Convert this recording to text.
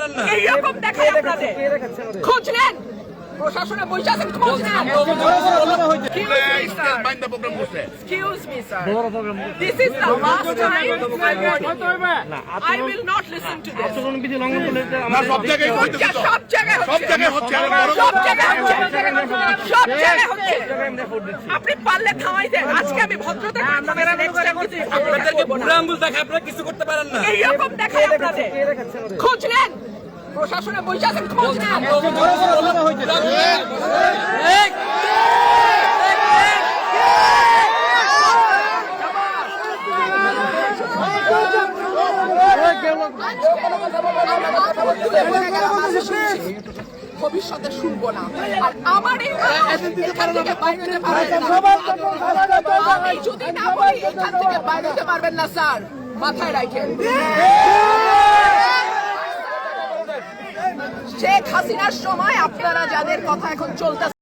পারেন না। এইরকম দেখায় আপনাদের। খোঁজ নেন, প্রশাসনে বসে আছেন, খোঁজ নেন। Excuse me, sir. This is the last time I'm warning you. I will not listen to this. সব জায়গায় হচ্ছে, সব জায়গায় সব জায়গায় হচ্ছে, সব জায়গায় হচ্ছে, সব জায়গায় হচ্ছে। আপনি পারলে থামাই দেন। আজকে আমি ভদ্রতা আপনাদেরকে বুড়া আঙ্গুল দেখে আপনারা কিছু করতে পারেন না। এইরকম দেখায় আপনাদের। খোঁজ নেন, প্রশাসনে বসে আছেন, খোঁজ নেন। ভবিষ্যতে শুনবো না। আর আমার এই এখান থেকে বাইরে হতে পারবেন না। আমি যদি না বলি এখান থেকে বাইরে হতে পারবেন না স্যার, মাথায় রাখেন। শেখ হাসিনার সময় আপনারা যাদের কথা এখন চলতেছে